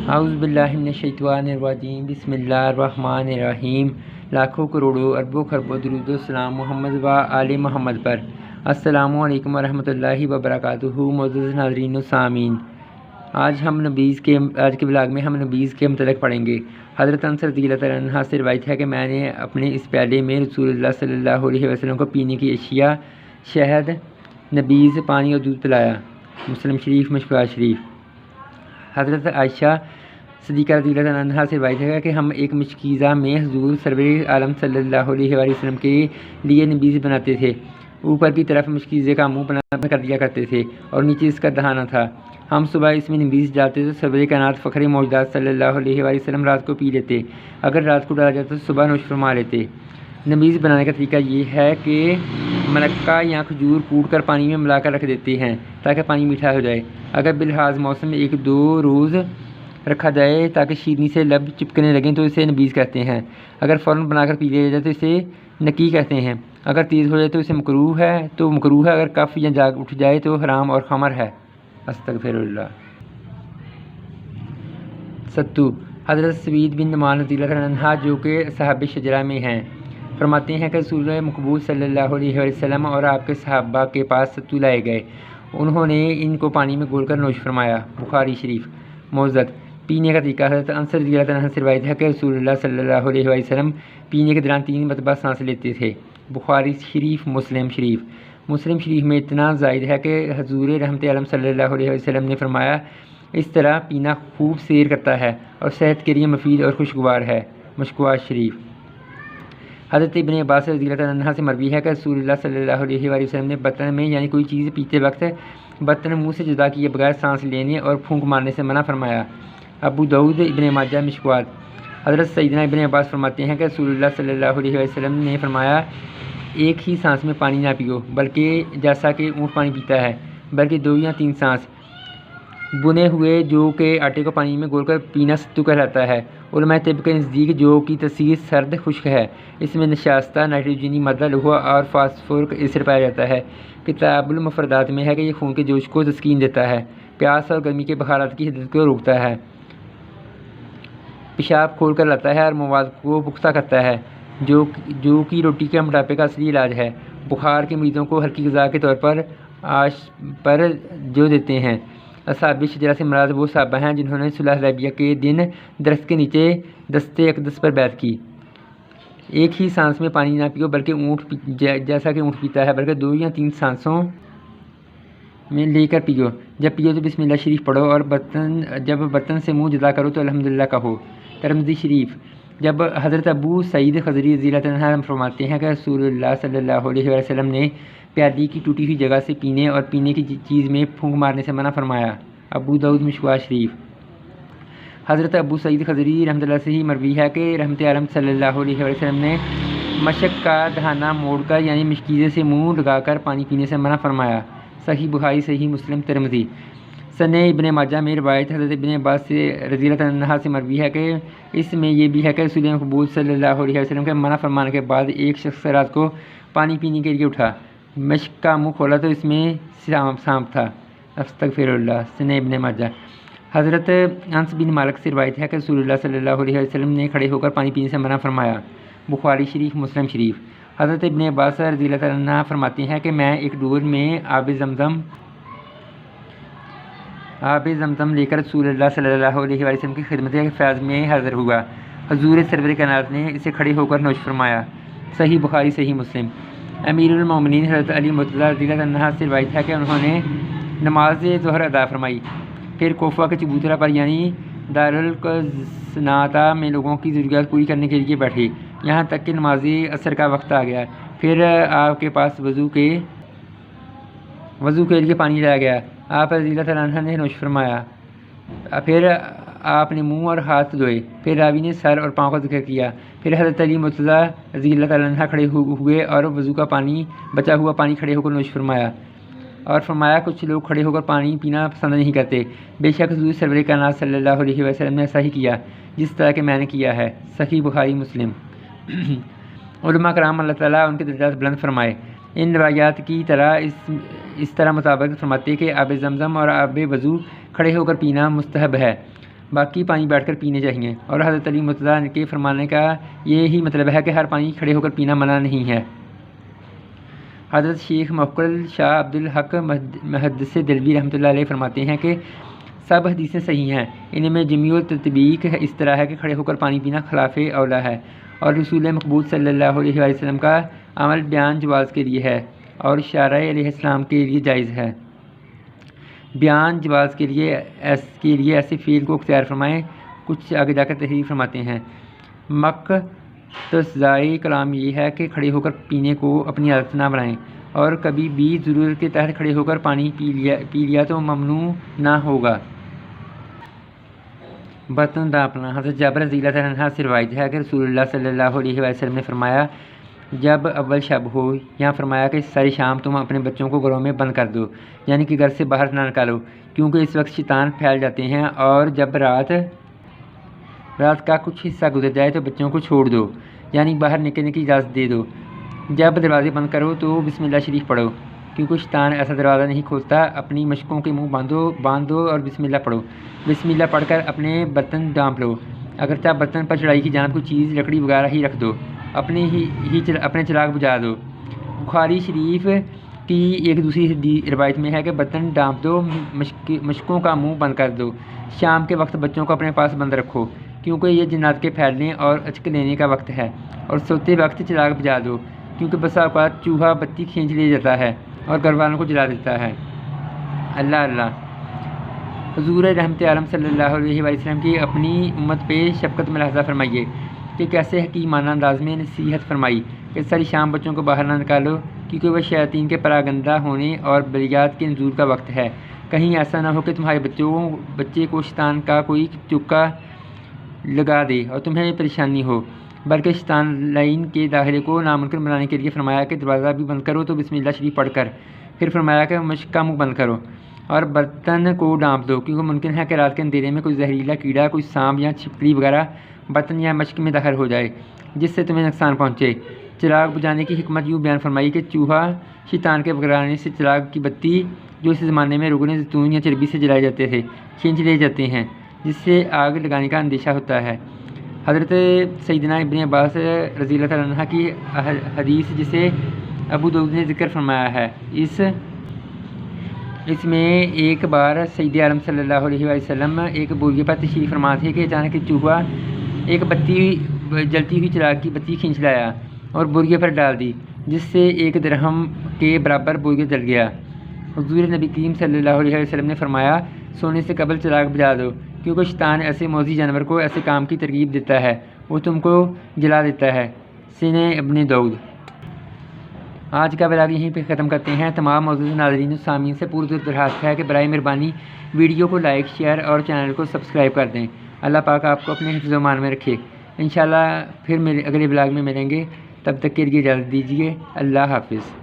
اعوذ باللہ من الشیطان الرجیم، بسم اللہ الرحمن الرحیم۔ لاکھوں کروڑوں اربوں خربوں درود و سلام محمد و آل محمد پر۔ السلام علیکم ورحمۃ اللہ وبرکاتہ۔ معزز ناظرین و سامعین، آج کے بلاگ میں ہم نبیذ کے متعلق پڑھیں گے۔ حضرت انس رضی اللہ تعالیٰ عنہ سے روایت ہے کہ میں نے اپنے اس پیالے میں رسول اللہ صلی اللہ علیہ وسلم کو پینے کی اشیاء شہد، نبیذ، پانی اور دودھ پلایا۔ مسلم شریف، مشکوہ شریف۔ حضرت عائشہ صدیقہ رضی اللہ عنہا سے روایت ہے کہ ہم ایک مشکیزہ میں حضور سرور عالم صلی اللہ علیہ وآلہ وسلم کے لیے نبیذ بناتے تھے۔ اوپر کی طرف مشکیزے کا منہ بنا کر دیا کرتے تھے اور نیچے اس کا دہانہ تھا۔ ہم صبح اس میں نبیذ ڈالتے تو سرور کائنات فخر موجودات صلی اللہ علیہ وآلہ وسلم رات کو پی لیتے، اگر رات کو ڈالا جاتا تو صبح نوش فرما لیتے۔ نبیذ بنانے کا طریقہ یہ ہے کہ منقہ یا کھجور کوٹ کر پانی میں ملا کر رکھ دیتے ہیں تاکہ پانی میٹھا ہو جائے۔ اگر بالحاظ موسم 1-2 روز رکھا جائے تاکہ شیرنی سے لب چپکنے لگیں تو اسے نبیذ کہتے ہیں۔ اگر فوراً بنا کر پی لیا جائے تو اسے نکی کہتے ہیں۔ اگر تیز ہو جائے تو اسے مکروہ ہے، اگر کف یا جاگ اٹھ جائے تو حرام اور خمر ہے۔ استغفر اللہ۔ ستو۔ حضرت سعید بن نعمان رضی اللہ عنہ جو کہ صحابہ شجرہ میں ہیں فرماتے ہیں کہ رسول مقبول صلی اللہ علیہ وسلم اور آپ کے صحابہ کے پاس ستو لائے گئے، انہوں نے ان کو پانی میں گھول کر نوش فرمایا۔ بخاری شریف۔ موزت۔ پینے کا طریقہ۔ حضرت انس رضی اللہ عنہ سے روایت ہے کہ رسول اللہ صلی اللہ علیہ وسلم پینے کے دوران 3 مرتبہ سانس لیتے تھے۔ بخاری شریف، مسلم شریف۔ مسلم شریف میں اتنا زائد ہے کہ حضور رحمت عالم صلی اللہ علیہ وسلم نے فرمایا، اس طرح پینا خوب سیر کرتا ہے اور صحت کے لیے مفید اور خوشگوار ہے۔ مشکوہ شریف۔ حضرت ابن عباس رضی اللہ عنہ سے مروی ہے کہ رسول اللہ صلی اللہ علیہ وآلہ وسلم نے برتن میں یعنی کوئی چیز پیتے وقت برتن منہ سے جدا کیے بغیر سانس لینے اور پھونک مارنے سے منع فرمایا۔ ابو داؤد، ابن ماجہ، مشکوات۔ حضرت سیدنا ابن عباس فرماتے ہیں کہ رسول اللہ صلی اللہ علیہ وسلم نے فرمایا، ایک ہی سانس میں پانی نہ پیو، بلکہ جیسا کہ اونٹ پانی پیتا ہے، بلکہ 2 یا 3 سانس۔ بنے ہوئے جو کہ آٹے کو پانی میں گھول کر پینا ستو کہلاتا ہے۔ علماء طب کے نزدیک جو کی تاثیر سرد خشک ہے، اس میں نشاستہ نائٹروجنی مادہ لوہا اور فاسفورک ایسڈ پایا جاتا ہے۔ کتاب المفردات میں ہے کہ یہ خون کے جوش کو تسکین دیتا ہے، پیاس اور گرمی کے بخارات کی شدت کو روکتا ہے، پیشاب کھول کر لاتا ہے اور مواد کو پختہ کرتا ہے، جو کہ روٹی کے موٹاپے کا اصلی علاج ہے۔ بخار کے مریضوں کو ہلکی غذا کے طور پر آش پر جو دیتے ہیں۔ اصحاب شجرہ سے مراد وہ صحابہ ہیں جنہوں نے صلح حدیبیہ کے دن درخت کے نیچے دستے اقدس پر بیعت کی۔ ایک ہی سانس میں پانی نہ پیو، بلکہ جیسا کہ اونٹ پیتا ہے، بلکہ 2 یا 3 سانسوں میں لے کر پیو۔ جب پیو تو بسم اللہ شریف پڑھو اور جب برتن سے منہ جدا کرو تو الحمدللہ کہو۔ ترمذی شریف۔ جب حضرت ابو سعید خدری رضی اللہ عنہ فرماتے ہیں کہ رسول اللہ صلی اللہ علیہ وسلم نے پیالی کی ٹوٹی ہوئی جگہ سے پینے اور پینے کی چیز میں پھونک مارنے سے منع فرمایا۔ ابو داؤد، مشکوہ شریف۔ حضرت ابو سعید خدری رحمۃ اللہ سے ہی مروی ہے کہ رحمت عالم صلی اللہ علیہ وسلم نے مشک کا دہانہ موڑ کر یعنی مشکیزے سے منہ لگا کر پانی پینے سے منع فرمایا۔ صحیح بخاری، صحیح مسلم، ترمذی۔ سنن ابن ماجہ میں روایت حضرت ابن عباس سے رضی اللہ عنہ سے مروی ہے کہ اس میں یہ بھی ہے کہ رسول مقبول صلی اللہ علیہ وسلم کے منع فرمانے کے بعد ایک شخص رات کو پانی پینے کے لیے اٹھا، مشک کا منہ کھولا تو اس میں سانپ تھا۔ استغفر اللہ۔ سنن ابن ماجہ۔ حضرت انس بن مالک سے روایت ہے کہ رسول اللہ صلی اللہ علیہ وسلم نے کھڑے ہو کر پانی پینے سے منع فرمایا۔ بخاری شریف، مسلم شریف۔ حضرت ابن عباس رضی اللہ عنہ فرماتے ہیں کہ میں ایک ڈور میں آب زمزم لے کر رسول اللہ صلی اللہ علیہ وسلم کی خدمت فیض میں حاضر ہوا، حضور سرور کائنات نے اسے کھڑے ہو کر نوش فرمایا۔ صحیح بخاری، صحیح مسلم۔ امیر المومنین حضرت علی مرتضیٰ رضی اللہ عنہ سے روایت ہے کہ انہوں نے نماز ظہر ادا فرمائی، پھر کوفہ کے چبوترا پر یعنی دارالقسطنطہ میں لوگوں کی ضروریات پوری کرنے کے لیے بیٹھے، یہاں تک کہ نماز عصر کا وقت آ گیا۔ پھر آپ کے پاس وضو کے لیے پانی لایا گیا، آپ رضی اللہ عنہ نے نوش فرمایا، پھر آپ نے منہ اور ہاتھ دھوئے، پھر راوی نے سر اور پاؤں کا ذکر کیا، پھر حضرت علی مرتضیٰ رضی اللہ عنہ کھڑے ہوئے اور وضو کا بچا ہوا پانی کھڑے ہو کر نوش فرمایا، اور فرمایا کچھ لوگ کھڑے ہو کر پانی پینا پسند نہیں کرتے، بے شک حضور سرور کائنات صلی اللہ علیہ وسلم نے ایسا ہی کیا جس طرح کہ میں نے کیا ہے۔ صحیح بخاری، مسلم۔ علماء کرام اللہ تعالیٰ ان کے درجات بلند فرمائے، ان روایات کی طرح اس طرح مطابقت فرماتے کہ آب زمزم اور آب وضو کھڑے ہو کر پینا مستحب ہے، باقی پانی بیٹھ کر پینے چاہیے، اور حضرت علی مرتضیٰ کے فرمانے کا یہی مطلب ہے کہ ہر پانی کھڑے ہو کر پینا منع نہیں ہے۔ حضرت شیخ موکل شاہ عبدالحق محدث دہلوی رحمۃ اللہ علیہ فرماتے ہیں کہ سب حدیثیں صحیح ہیں، ان میں جمیع التطبیق اس طرح ہے کہ کھڑے ہو کر پانی پینا خلاف اولا ہے، اور رسول مقبول صلی اللہ علیہ وآلہ وسلم کا عمل بیان جواز کے لیے ہے اور شارع علیہ السلام کے لیے جائز ہے۔ بیان جواز کے لیے ایسے فعل کو اختیار فرمائیں۔ کچھ آگے جا کر تحریر فرماتے ہیں، مقتضائے کلام یہ ہے کہ کھڑے ہو کر پینے کو اپنی عادت نہ بنائیں، اور کبھی بھی ضرورت کے تحت کھڑے ہو کر پانی پی لیا تو ممنوع نہ ہوگا۔ برتن ڈانپنا۔ حضرت جابر رضی اللہ عنہ سے روایت ہے کہ رسول اللہ صلی اللہ علیہ وسلم نے فرمایا، جب اول شب ہو، یہاں فرمایا کہ ساری شام تم اپنے بچوں کو گھروں میں بند کر دو، یعنی کہ گھر سے باہر نہ نکالو، کیونکہ اس وقت شیطان پھیل جاتے ہیں، اور جب رات کا کچھ حصہ گزر جائے تو بچوں کو چھوڑ دو، یعنی باہر نکلنے کی اجازت دے دو۔ جب دروازے بند کرو تو بسم اللہ شریف پڑھو، کیونکہ شیطان ایسا دروازہ نہیں کھولتا۔ اپنی مشکوں کے منہ باندھ دو اور بسم اللہ پڑھو۔ بسم اللہ پڑھ کر اپنے برتن ڈانپ لو، اگرچہ برتن پر چڑھائی کی جانب کوئی چیز لکڑی وغیرہ ہی رکھ دو، اپنے چراغ بجھا دو۔ بخاری شریف کی ایک دوسری روایت میں ہے کہ برتن ڈانپ دو، مشکوں کا منہ بند کر دو۔ شام کے وقت بچوں کو اپنے پاس بند رکھو، کیونکہ یہ جنات کے پھیلنے اور اچک لینے کا وقت ہے، اور سوتے وقت چراغ بجھا دو، کیونکہ بسا اوقات چوہا بتی کھینچ لے جاتا ہے اور گھر والوں کو جلا دیتا ہے۔ اللہ حضور رحمت عالم صلی اللہ علیہ وسلم کی اپنی امت پہ شفقت ملاحظہ فرمائیے کہ کیسے حکیمانہ انداز میں نصیحت فرمائی کہ ساری شام بچوں کو باہر نہ نکالو، کیونکہ وہ شیاطین کے پراگندہ ہونے اور بلیات کے نزول کا وقت ہے۔ کہیں ایسا نہ ہو کہ تمہارے بچے کو شیطان کا کوئی چکا لگا دے اور تمہیں پریشانی ہو، بلکہ شیطان لعین کے داخلے کو ناممکن بنانے کے لیے فرمایا کہ دروازہ بھی بند کرو تو بسم اللہ شریف پڑھ کر، پھر فرمایا کہ مشک کا منہ بند کرو اور برتن کو ڈانپ دو، کیونکہ ممکن ہے کہ رات کے اندھیرے میں کوئی زہریلا کیڑا، کوئی سانپ یا چھپکلی وغیرہ برتن یا مشک میں داخل ہو جائے جس سے تمہیں نقصان پہنچے۔ چراغ بجھانے کی حکمت یوں بیان فرمائی کہ چوہا شیطان کے بگڑانے سے چراغ کی بتی جو اس زمانے میں روغن زیتون یا چربی سے جلائے جاتے تھے کھینچ لے جاتے ہیں، جس سے آگ لگانے کا اندیشہ ہوتا ہے۔ حضرت سیدنا ابن عباس رضی اللہ عنہ کی حدیث جسے ابو داؤد نے ذکر فرمایا ہے، اس میں ایک بار سید عالم صلی اللہ علیہ وسلم ایک بوریے پر تشریف فرما تھے کہ اچانک چوہا ایک جلتی ہوئی چراغ کی بتی کھینچ لایا اور بوریے پر ڈال دی، جس سے 1 درہم کے برابر بوریہ جل گیا۔ حضور نبی کریم صلی اللہ علیہ وسلم نے فرمایا، سونے سے قبل چراغ بجھا دو، کیونکہ شیطان ایسے موذی جانور کو ایسے کام کی ترغیب دیتا ہے، وہ تم کو جلا دیتا ہے۔ سنن ابن داؤد۔ آج کا ولاگ یہیں پہ ختم کرتے ہیں۔ تمام معزز ناظرین و سامعین سے پوری درخواست ہے کہ برائے مہربانی ویڈیو کو لائک، شیئر اور چینل کو سبسکرائب کر دیں۔ اللہ پاک آپ کو اپنے حفظ و امان میں رکھے۔ انشاءاللہ پھر اگلے ولاگ میں ملیں گے، تب تک کے لیے اجازت دیجیے۔ اللہ حافظ۔